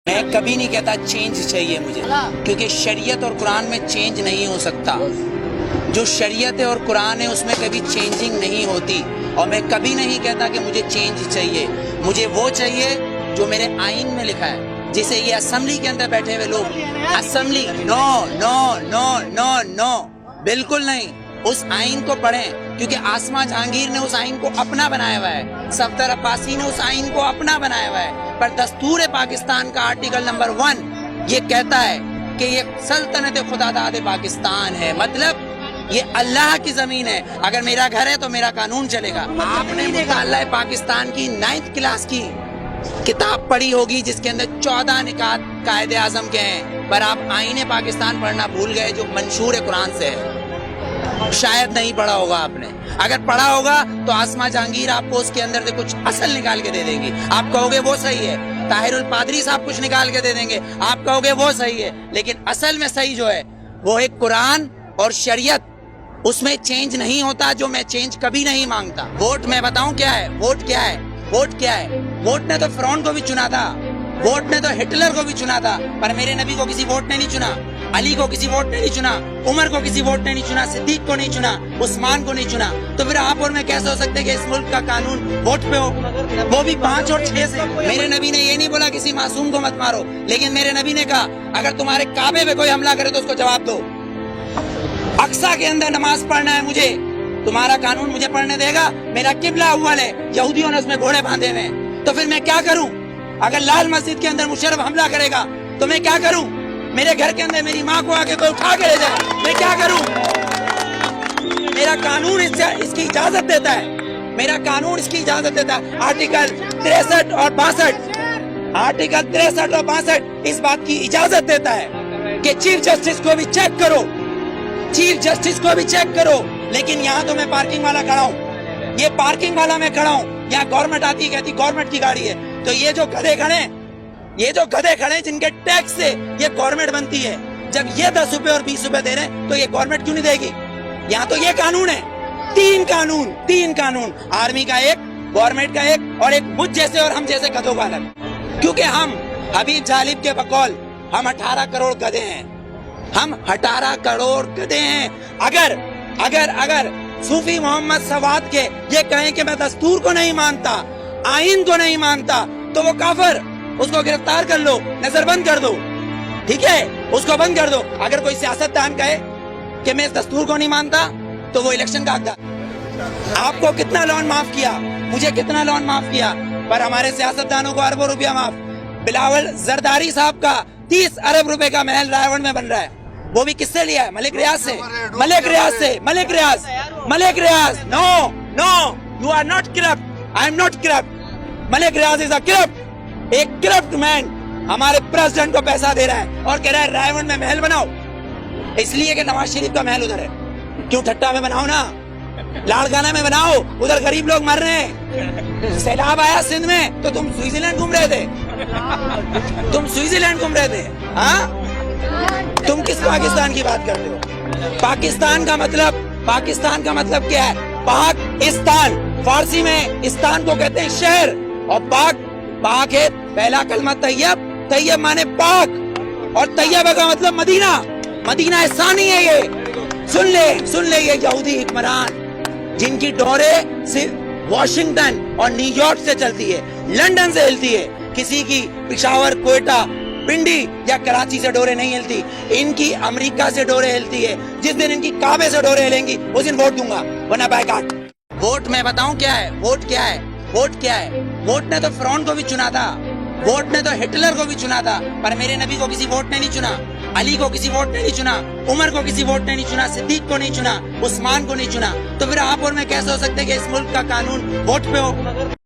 میں کبھی نہیں کہتا چینج چاہیے مجھے، کیونکہ شریعت اور قرآن میں چینج نہیں ہو سکتا۔ جو شریعت ہے اور قرآن ہے اس میں کبھی چینجنگ نہیں ہوتی، اور میں کبھی نہیں کہتا کہ مجھے چینج چاہیے۔ مجھے وہ چاہیے جو میرے آئین میں لکھا ہے، جسے یہ اسمبلی کے اندر بیٹھے ہوئے لوگ اسمبلی نو نو نو نو نو بالکل نہیں، اس آئین کو پڑھیں، کیونکہ آسما جہانگیر نے اس آئین کو اپنا بنایا ہوا ہے، صفدر عباسی نے اس آئین کو اپنا بنایا ہوا ہے، پر دستور پاکستان کا آرٹیکل نمبر 1 یہ کہتا ہے کہ یہ سلطنت خداداد پاکستان ہے، مطلب یہ اللہ کی زمین ہے۔ اگر میرا گھر ہے تو میرا قانون چلے گا۔ آپ نے مطالعہ پاکستان کی 9th کلاس کی کتاب پڑھی ہوگی جس کے اندر 14 نکات قائد اعظم کے ہیں، پر آپ آئین پاکستان پڑھنا بھول گئے جو منشور قرآن سے ہے۔ شاید نہیں پڑھا ہوگا آپ نے، اگر پڑھا ہوگا تو آسما جہانگیر آپ کو اس کے اندر سے کچھ اصل نکال کے دے دیں گی، آپ کہو گے وہ صحیح ہے۔ طاہر الپادری صاحب کچھ نکال کے دے دیں گے، آپ کہو گے وہ صحیح ہے، لیکن اصل میں صحیح جو ہے وہ ایک قرآن اور شریعت، اس میں چینج نہیں ہوتا، جو میں چینج کبھی نہیں مانگتا۔ ووٹ میں بتاؤں کیا ہے، ووٹ کیا ہے، ووٹ کیا ہے؟ ووٹ نے تو فرعون کو بھی چنا تھا، ووٹ نے تو ہٹلر کو بھی چنا تھا، پر میرے نبی کو کسی ووٹ نے نہیں چنا، علی کو کسی ووٹ نے نہیں چنا، عمر کو کسی ووٹ نے نہیں چنا، صدیق کو نہیں چنا، عثمان کو نہیں چنا۔ تو پھر آپ اور میں کیسے ہو سکتے کہ اس ملک کا قانون ووٹ پہ ہو، وہ بھی 5 اور 6 سے؟ میرے نبی نے یہ نہیں بولا کسی معصوم کو مت مارو، لیکن میرے نبی نے کہا اگر تمہارے کعبے پہ کوئی حملہ کرے تو اس کو جواب دو۔ اقصیٰ کے اندر نماز پڑھنا ہے مجھے، تمہارا قانون مجھے پڑھنے دے گا؟ میرا قبلہ اول ہے، یہودیوں نے اس میں گھوڑے باندھے ہوئے ہیں، تو پھر میں کیا کروں؟ اگر لال مسجد کے اندر مشرف حملہ کرے گا تو میں کیا کروں؟ میرے گھر کے اندر میری ماں کو آگے کوئی اٹھا کے لے جائے، میں کیا کروں؟ میرا قانون اس کی اجازت دیتا ہے، میرا قانون اس کی اجازت دیتا ہے۔ آرٹیکل 63 اور 62، آرٹیکل 63 اور 62 اس بات کی اجازت دیتا ہے کہ چیف جسٹس کو بھی چیک کرو، چیف جسٹس کو بھی چیک کرو۔ لیکن یہاں تو میں پارکنگ والا کھڑا ہوں، یہ پارکنگ والا میں کھڑا ہوں، یہاں گورنمنٹ آتی ہے کہتی گورنمنٹ کی گاڑی ہے، تو یہ جو گدھے کھڑے ہیں، یہ جو گدھے کھڑے ہیں جن کے ٹیکس سے یہ گورنمنٹ بنتی ہے، جب یہ 10 روپے اور 20 روپے دے رہے ہیں تو یہ گورنمنٹ کیوں نہیں دے گی؟ یہاں تو یہ قانون ہے، 3 قانون، آرمی کا ایک، گورنمنٹ کا ایک، اور ایک مجھ جیسے اور ہم جیسے گدھوں کا الگ، کیونکہ ہم حبیب جالب کے بقول ہم 18 کروڑ گدھے ہیں، ہم 18 کروڑ گدھے ہیں۔ اگر صوفی محمد سواد کے یہ کہیں کہ میں دستور کو نہیں مانتا، آئین کو نہیں مانتا، تو وہ کافر، اس کو گرفتار کر لو، نظر بند کر دو، ٹھیک ہے، اس کو بند کر دو۔ اگر کوئی سیاستدان کہے کہ میں اس دستور کو نہیں مانتا تو وہ الیکشن کا حقدار۔ آپ کو کتنا لون معاف کیا، مجھے کتنا لون معاف کیا، پر ہمارے سیاستدانوں کو اربوں روپیہ معاف۔ بلاول زرداری صاحب کا 30 ارب روپے کا محل رائے میں بن رہا ہے، وہ بھی کس سے لیا ہے؟ ملک ریاض سے، Malik Riaz. No you are not corrupt, I am not corrupt, Malik Riaz is a corrupt, ایک کرپٹ مین ہمارے پریزیڈنٹ کو پیسہ دے رہا ہے اور کہہ رہا ہے رائے میں محل بناؤ، اس لیے کہ نواز شریف کا محل ادھر ہے، کیوں ٹھٹا میں بناؤ نا، لاڑکانہ میں بناؤ، ادھر غریب لوگ مر رہے ہیں۔ سیلاب آیا سندھ میں تو تم سوئٹزرلینڈ گھوم رہے تھے، ہاں؟ تم کس پاکستان کی بات کرتے ہو؟ پاکستان کا مطلب کیا ہے؟ پاکستان، فارسی میں استان کو کہتے ہیں شہر، اور پاک ہے پہلا کلمہ طیب، طیب مانے پاک، اور طیبہ کا مطلب مدینہ ثانی ہے۔ یہ سن لے یہ یہودی حکمران جن کی ڈورے صرف واشنگٹن اور نیو یارک سے چلتی ہے، لندن سے ہلتی ہے، کسی کی پشاور، کوئٹہ، پنڈی یا کراچی سے ڈورے نہیں ہلتی، ان کی امریکہ سے ڈورے ہلتی ہے۔ جس دن ان کی کعبے سے ڈورے ہلیں گی اس دن ووٹ دوں گا، ورنہ بائیکاٹ۔ ووٹ میں بتاؤں کیا ہے، ووٹ کیا ہے، ووٹ کیا ہے؟ ووٹ نے تو فرعون کو بھی چنا تھا، ووٹ نے تو ہٹلر کو بھی چنا تھا، پر میرے نبی کو کسی ووٹ نے نہیں چنا، علی کو کسی ووٹ نے نہیں چنا، عمر کو کسی ووٹ نے نہیں چنا، صدیق کو نہیں چنا، عثمان کو نہیں چنا۔ تو پھر آپ اور میں کیسے ہو سکتے کہ اس ملک کا قانون ووٹ پہ ہو؟